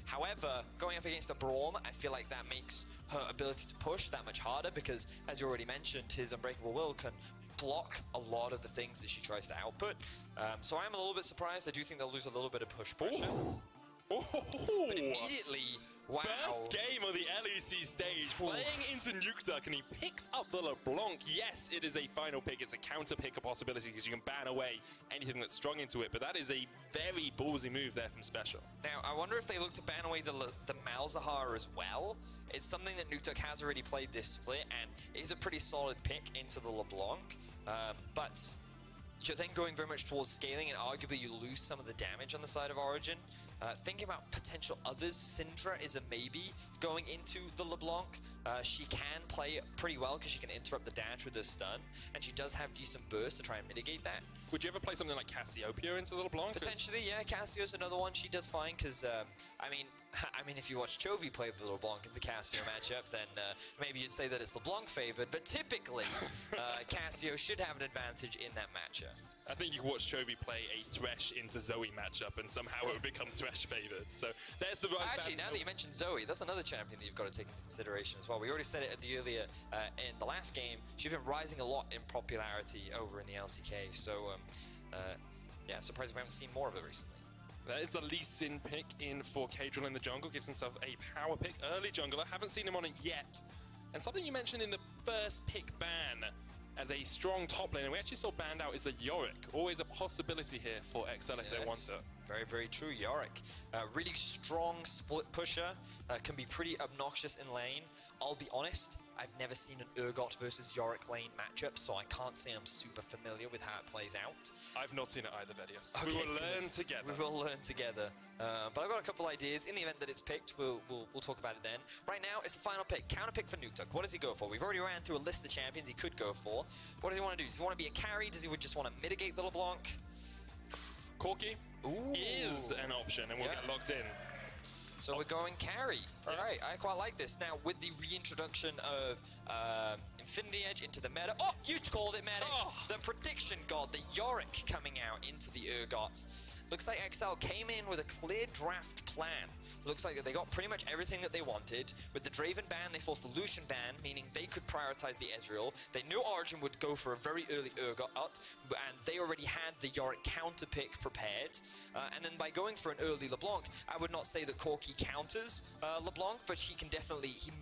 However, going up against a Braum, I feel like that makes her ability to push that much harder because, as you already mentioned, his Unbreakable Will can block a lot of the things that she tries to output. So I'm a little bit surprised. I do think they'll lose a little bit of push pressure. But immediately, wow. First game of the LEC stage, playing into Nukeduck, and he picks up the LeBlanc. Yes, it is a final pick. It's a counter pick a possibility because you can ban away anything that's strong into it, but that is a very ballsy move there from Special. Now, I wonder if they look to ban away the Malzahar as well. It's something that Nukeduck has already played this split, and is a pretty solid pick into the LeBlanc. But you're then going very much towards scaling, and arguably you lose some of the damage on the side of Origin. Thinking about potential others, Syndra is a maybe going into the LeBlanc. She can play pretty well because she can interrupt the dash with her stun, and she does have decent burst to try and mitigate that. Would you ever play something like Cassiopeia into the LeBlanc? Potentially, yeah. Cassio's another one. She does fine because, I mean, if you watch Chovy play the LeBlanc into Cassio matchup, then maybe you'd say that it's LeBlanc favored, but typically, Cassio should have an advantage in that matchup. I think you watch Chovy play a Thresh into Zoe matchup, and somehow it would become Thresh favored. So there's the right. Actually, now that you mentioned Zoe, that's another champion that you've got to take into consideration as well. We already said it at the earlier in the last game. She's been rising a lot in popularity over in the LCK. So yeah, surprised we haven't seen more of it recently. That is the Lee Sin pick in for Kadriel in the jungle. Gives himself a power pick. Early jungler. Haven't seen him on it yet. And something you mentioned in the first pick ban as a strong top laner, we actually saw banned out, is the Yorick. Always a possibility here for XL if they want to. Very, very true, Yorick. Really strong split pusher. Can be pretty obnoxious in lane. I'll be honest, I've never seen an Urgot versus Yorick lane matchup, so I can't say I'm super familiar with how it plays out. I've not seen it either, Vedius. Okay, we will learn together. We will learn together. But I've got a couple ideas. In the event that it's picked, we'll talk about it then. Right now, it's the final pick. Counter pick for Nukeduck. What does he go for? We've already ran through a list of champions he could go for. What does he want to do? Does he want to be a carry? Does he just want to mitigate the LeBlanc? Corki is an option, and we'll get locked in. So we're going carry. All right, I quite like this. Now, with the reintroduction of Infinity Edge into the meta. Oh, you called it, Medic. Oh. The prediction god, the Yorick coming out into the Urgot. Looks like XL came in with a clear draft plan. Looks like they got pretty much everything that they wanted. With the Draven ban, they forced the Lucian ban, meaning they could prioritize the Ezreal. They knew Origin would go for a very early Urgot, and they already had the Yorick counter pick prepared. And then by going for an early LeBlanc, I would not say that Corki counters LeBlanc, but he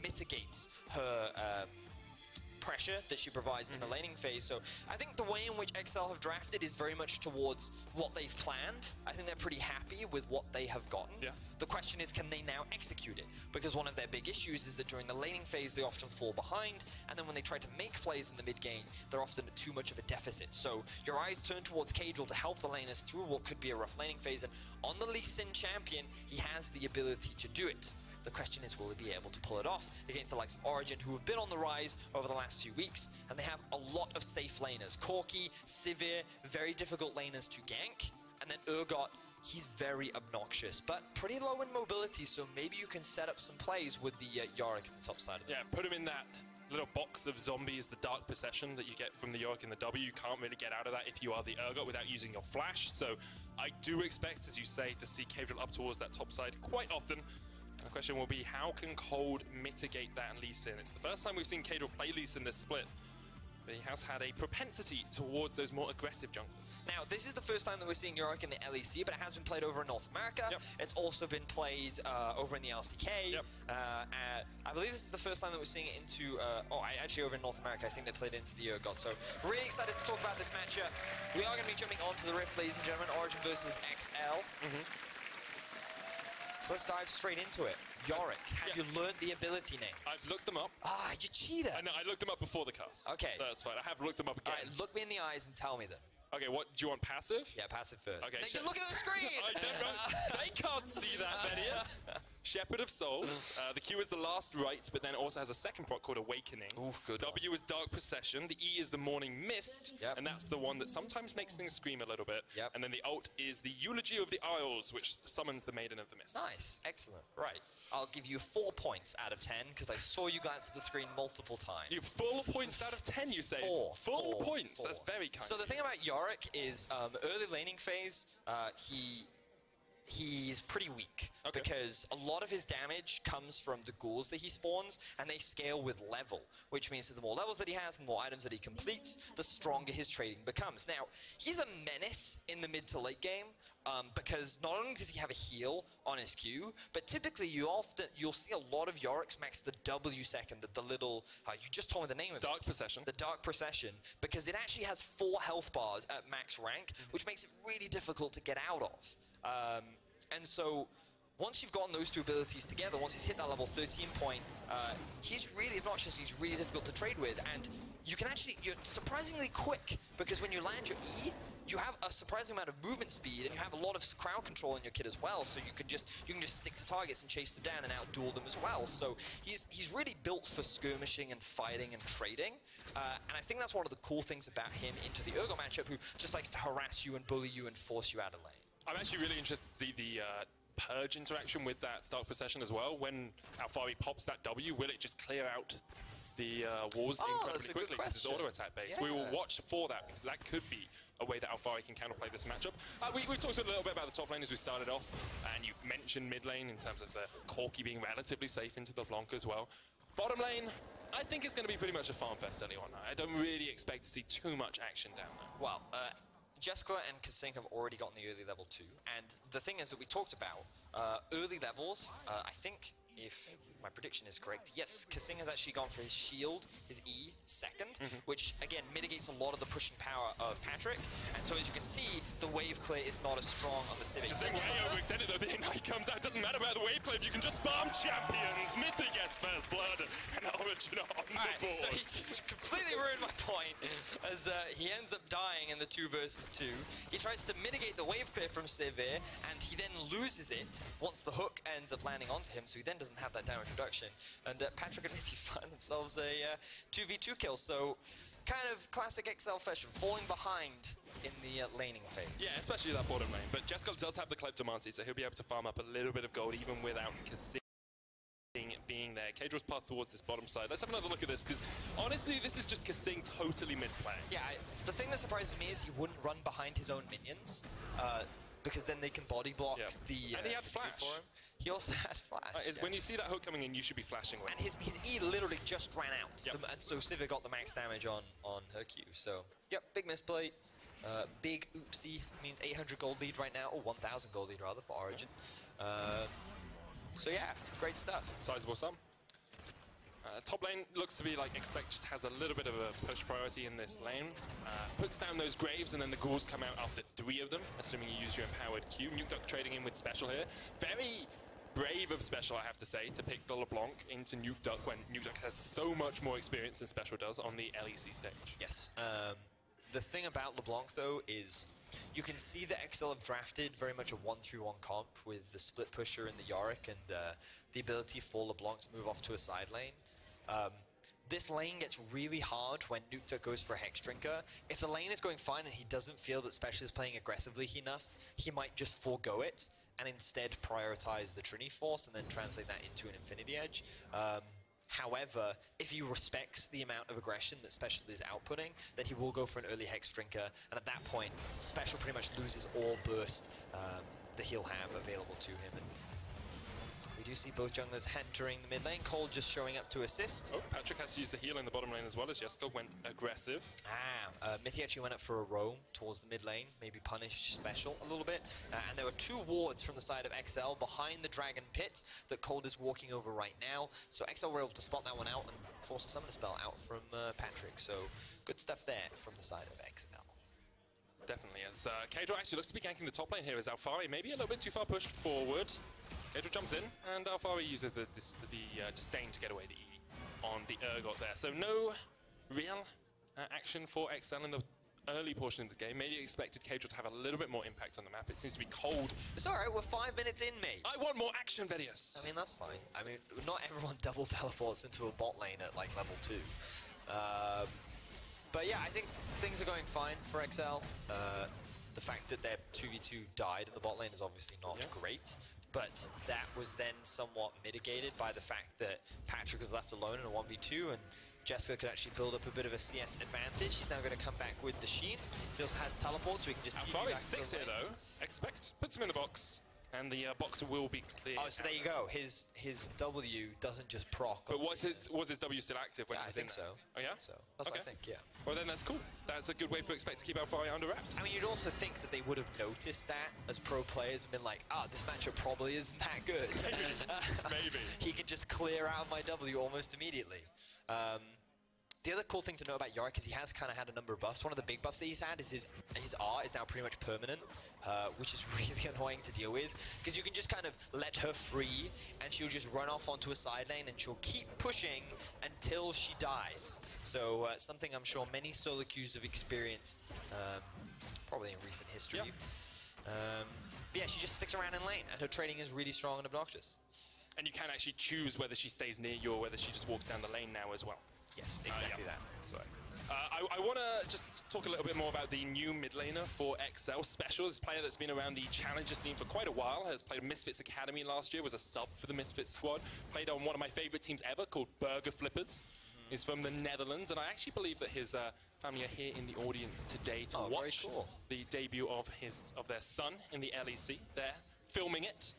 mitigates her pressure that she provides in the laning phase. So I think the way in which XL have drafted is very much towards what they've planned. I think they're pretty happy with what they have gotten. Yeah. The question is, can they now execute it? Because one of their big issues is that during the laning phase, they often fall behind, and then when they try to make plays in the mid game, they're often at too much of a deficit. So your eyes turn towards Cadril to help the laners through what could be a rough laning phase, and on the Lee Sin champion, he has the ability to do it. The question is, will he be able to pull it off against the likes of Origin, who have been on the rise over the last few weeks, and they have a lot of safe laners. Corki, Sivir, very difficult laners to gank, and then Urgot, he's very obnoxious, but pretty low in mobility, so maybe you can set up some plays with the Yorick on the top side of it. Yeah, put him in that little box of zombies, the Dark Procession that you get from the Yorick and the W. You can't really get out of that if you are the Urgot without using your flash, so I do expect, as you say, to see Cadril up towards that top side quite often. The question will be, how can Cold mitigate that Lee Sin? It's the first time we've seen Cadril play Lee Sin this split, but he has had a propensity towards those more aggressive jungles. Now, this is the first time that we're seeing Yorick in the LEC, but it has been played over in North America. Yep. It's also been played over in the LCK. Yep. I believe this is the first time that we're seeing it into, actually over in North America, I think they played into the Urgot. So really excited to talk about this matchup. We are going to be jumping onto the Rift, ladies and gentlemen, Origin versus XL. So let's dive straight into it. Yorick, have you learned the ability names? I've looked them up. Ah, you cheater. I know, I looked them up before the cast. Okay. So that's fine. I have looked them up again. All right, look me in the eyes and tell me them. Okay, what, do you want passive? Yeah, passive first. Okay, you're looking at the screen! I don't know. They can't see that, Venius. Shepherd of Souls. The Q is the last right, but then it also has a second proc called Awakening. Ooh, good W is Dark Procession. The E is the Morning Mist, and that's the one that sometimes makes things scream a little bit. And then the alt is the Eulogy of the Isles, which summons the Maiden of the Mist. Nice, excellent. Right. I'll give you 4 points out of 10 because I saw you glance at the screen multiple times. You 4 points out of 10, you say? 4. Full points. That's very kind. So the thing about Yorick is early laning phase, he's pretty weak because a lot of his damage comes from the ghouls that he spawns, and they scale with level, which means that the more levels that he has, the more items that he completes, the stronger his trading becomes. Now, he's a menace in the mid to late game, because not only does he have a heal on his Q, but typically you'll see a lot of Yoricks max the W second, the little, you just told me the name of it. Dark Procession. The Dark Procession, because it actually has 4 health bars at max rank, which makes it really difficult to get out of. And so, once you've gotten those two abilities together, once he's hit that level 13 point, he's really obnoxious, he's really difficult to trade with, and you're surprisingly quick, because when you land your E, you have a surprising amount of movement speed, and you have a lot of crowd control in your kit as well, so you can just stick to targets and chase them down and outduel them as well. So he's really built for skirmishing and fighting and trading, and I think that's one of the cool things about him into the Urgot matchup, who just likes to harass you and bully you and force you out of lane. I'm actually really interested to see the Purge interaction with that Dark Procession as well. When Alfari pops that W, will it just clear out the walls incredibly quickly because it's auto-attack based? We will watch for that, because that could be a way that Alfari can counterplay this matchup. We've talked a little bit about the top lane as we started off, and you mentioned mid lane in terms of the Corki being relatively safe into the Blanc as well. Bottom lane, I think it's going to be pretty much a farm fest early on. I don't really expect to see too much action down there. Well, Jessica and Kasink have already gotten the early level 2, and the thing is that we talked about early levels. I think, if my prediction is correct, yes, Kasing has actually gone for his shield, his E, second, which again mitigates a lot of the pushing power of Patrick. And so as you can see, the wave clear is not as strong on the Civic. Kasing way overextended though. The Ignite comes out. Doesn't matter about the wave clear. You can just farm champions. Mythic gets first blood, and Origin on the board. So he just completely ruined my point, as he ends up dying in the 2 versus 2. He tries to mitigate the wave clear from Sivir, and he then loses it once the hook ends up landing onto him, so he then doesn't have that damage reduction. And Patrick and Mithy find themselves a 2v2 kill. So kind of classic XL fashion, falling behind in the laning phase. Yeah, especially that bottom lane. But Jesco does have the Kleptomancy, so he'll be able to farm up a little bit of gold even without Kasing being there. Kadril's path towards this bottom side. Let's have another look at this, because honestly, this is just Kasing totally misplaying. Yeah, the thing that surprises me is he wouldn't run behind his own minions, because then they can body block the... and he had flash. For him. He also had flash. When you see that hook coming in, you should be flashing away. And his E literally just ran out, and so Sivir got the max damage on her Q. So, yep, big misplay. Big oopsie means 800 gold lead right now, or 1,000 gold lead rather for Origin. So yeah, great stuff. Sizable sum. Top lane looks to be like Expect just has a little bit of a push priority in this lane. Puts down those Graves and then the ghouls come out after 3 of them, assuming you use your empowered Q. Nukeduck trading in with Special here. Very brave of Special, I have to say, to pick the LeBlanc into Nukeduck when Nukeduck has so much more experience than Special does on the LEC stage. Yes. The thing about LeBlanc, though, is you can see that XL have drafted very much a 1-3-1 comp with the split pusher and the Yorick and the ability for LeBlanc to move off to a side lane. This lane gets really hard when Nukeduck goes for a Hex Drinker. If the lane is going fine and he doesn't feel that Special is playing aggressively enough, he might just forego it and instead prioritize the Trinity Force and then translate that into an Infinity Edge. However, if he respects the amount of aggression that Special is outputting, then he will go for an early Hex Drinker, and at that point, Special pretty much loses all burst that he'll have available to him. And we do see both junglers entering the mid lane. Cole just showing up to assist. Oh, Patrick has to use the heal in the bottom lane as well as Jesco went aggressive. Mithy actually went up for a roam towards the mid lane, maybe punish Special a little bit. And there were 2 wards from the side of XL behind the Dragon Pit that Cold is walking over right now. So XL were able to spot that one out and force a summon spell out from Patrick. So good stuff there from the side of XL. Definitely, as Kadril actually looks to be ganking the top lane here as Alphari maybe a little bit too far pushed forward. Kadril jumps in, and Alphari uses the disdain to get away the E on the Urgot there. So no real action for XL in the early portion of the game. Maybe expected Kadril to have a little bit more impact on the map. It seems to be cold. It's alright, we're 5 minutes in, mate. I want more action, Vedius. I mean, that's fine. I mean, not everyone double teleports into a bot lane at like level 2. But yeah, I think things are going fine for XL. The fact that their 2v2 died in the bot lane is obviously not great, but that was then somewhat mitigated by the fact that Patrick was left alone in a 1v2 and Jesco could actually build up a bit of a CS advantage. He's now going to come back with the Sheen. He also has teleport, so we can just TP back 6 here though. Expect puts him in the box. And the boxer will be clear. Oh, so there you go. His W doesn't just proc. But was his W still active when he was in there? I think so. Oh yeah? So that's what I think, yeah. Well then that's cool. That's a good way for Expect to keep Alphari under wraps. I mean, you'd also think that they would have noticed that as pro players and been like, this matchup probably isn't that good. Maybe. He can just clear out my W almost immediately. The other cool thing to know about Yorick is he has kind of had a number of buffs. One of the big buffs that he's had is his R is now pretty much permanent, which is really annoying to deal with, because you can just kind of let her free and she'll just run off onto a side lane and she'll keep pushing until she dies. So something I'm sure many solo queues have experienced, probably in recent history. But yeah, she just sticks around in lane and her trading is really strong and obnoxious. And you can actually choose whether she stays near you or whether she just walks down the lane now as well. Yes, exactly that. So, I want to just talk a little bit more about the new mid laner for XL. Special, this player that's been around the Challenger scene for quite a while, has played Misfits Academy last year, was a sub for the Misfits squad, played on one of my favorite teams ever called Burger Flippers. He's from the Netherlands, and I actually believe that his family are here in the audience today to watch the debut of their son in the LEC. They're filming it.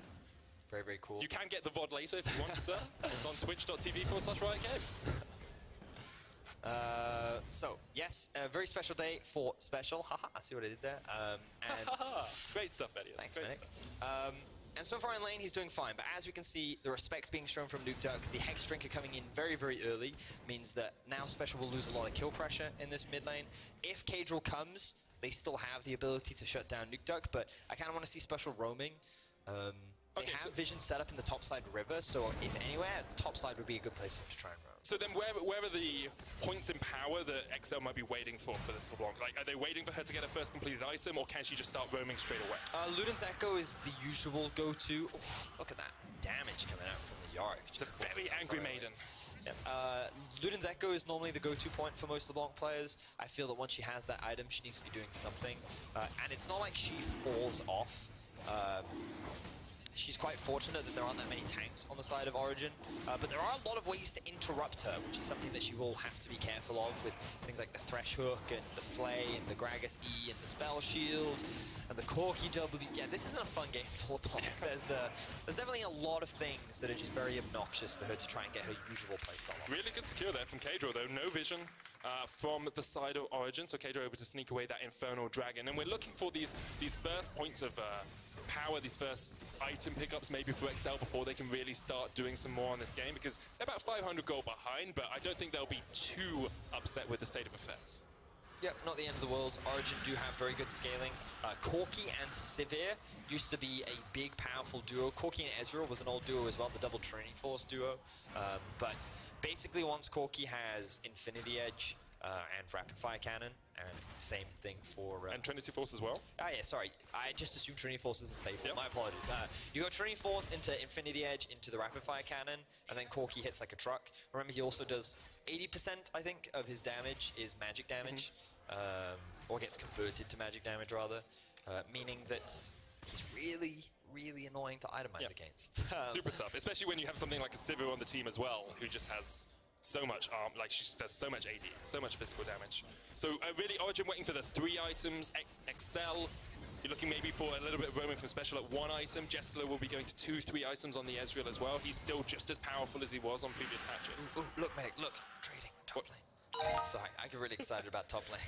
Very, very cool. You can get the VOD later if you want, sir. It's on twitch.tv/Riot Games. So, yes, a very special day for Special. Haha, I see what I did there. And great stuff, Eddie. Thanks, Medic. And so far in lane, he's doing fine. But as we can see, the respect being shown from Nukeduck, the Hex Drinker coming in very, very early, means that now Special will lose a lot of kill pressure in this mid lane. If Kadril comes, they still have the ability to shut down Nukeduck, but I kind of want to see Special roaming. They have vision set up in the topside river, so if anywhere, topside would be a good place for him to try and roam. So then where are the points in power that XL might be waiting for this LeBlanc? Like, are they waiting for her to get her first completed item, or can she just start roaming straight away? Luden's Echo is the usual go-to. Look at that damage coming out from the Yorick. It's a very angry maiden. Yeah. Luden's Echo is normally the go-to point for most LeBlanc players. I feel that once she has that item, she needs to be doing something. And it's not like she falls off. She's quite fortunate that there aren't that many tanks on the side of Origin, but there are a lot of ways to interrupt her, which is something that she will have to be careful of with things like the Thresh Hook and the Flay and the Gragas E and the Spell Shield and the Corki W. Yeah, this isn't a fun game for LeBlanc. There's definitely a lot of things that are just very obnoxious for her to try and get her usual playstyle on. Really good secure there from Kadro, though. No vision from the side of Origin, so Kadro able to sneak away that Infernal Dragon. And we're looking for these first points of power, these first item pickups maybe for Excel before they can really start doing some more on this game, because they're about 500 gold behind, but I don't think they'll be too upset with the state of affairs. Yep, not the end of the world. Origin do have very good scaling. Corki and Sivir used to be a big, powerful duo. Corki and Ezreal was an old duo as well, the double Trinity Force duo. But basically once Corki has Infinity Edge and Rapid Fire Cannon, and same thing for... and Trinity Force as well? Ah, yeah, sorry. I just assumed Trinity Force is a staple. Yep. My apologies. You go Trinity Force into Infinity Edge, into the Rapid Fire Cannon, and then Corki hits like a truck. Remember, he also does 80%, I think, of his damage is magic damage, or gets converted to magic damage, rather, meaning that he's really, really annoying to itemize against. Super tough, especially when you have something like a Sivir on the team as well, who just has so much arm, like she does so much AD, so much physical damage. So really, Origin waiting for the 3 items. Excel, you're looking maybe for a little bit of roaming from Special at 1 item. Jessica will be going to 2, 3 items on the Ezreal as well. He's still just as powerful as he was on previous patches. Ooh, look, Medic, look. Trading, top lane. Sorry, I get really excited about top lane.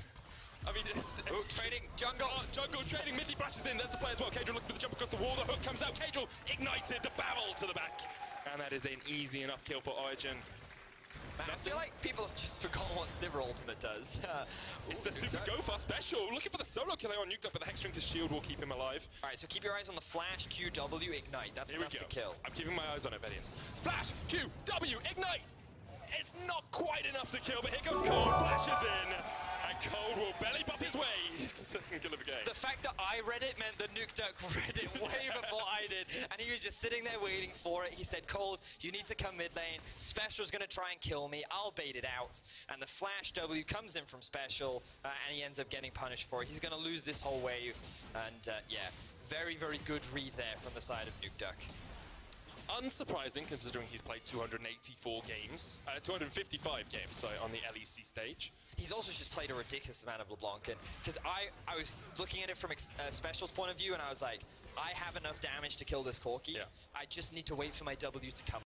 I mean, it's trading, jungle. Oh, jungle, trading, Minty flashes in, that's the play as well. Kadro looking for the jump across the wall, the hook comes out, Kadro ignited, the barrel to the back. And that is an easy enough kill for Origin. Man, I feel like people have just forgotten what Sivir Ultimate does. It's the super go fast special. Looking for the solo killer on Nuked Up, but the Hex Strength Shield will keep him alive. Alright, so keep your eyes on the Flash, QW, Ignite. That's enough to kill. I'm keeping my eyes on it, Vedius. Flash, QW, Ignite! It's not quite enough to kill, but here comes Cold, flashes in. And Cold will belly bump his way to second kill of the game. The fact that I read it meant that Nuke Duck read it way before I did, and he was just sitting there waiting for it. He said, Cold, you need to come mid lane. Special's gonna try and kill me. I'll bait it out. And the Flash W comes in from Special, and he ends up getting punished for it. He's gonna lose this whole wave, and yeah, very, very good read there from the side of Nuke Duck. Unsurprising, considering he's played 284 games, 255 games, sorry, on the LEC stage. He's also just played a ridiculous amount of LeBlanc, and because I was looking at it from Special's point of view, and I was like, I have enough damage to kill this Corki. Yeah. I just need to wait for my W to come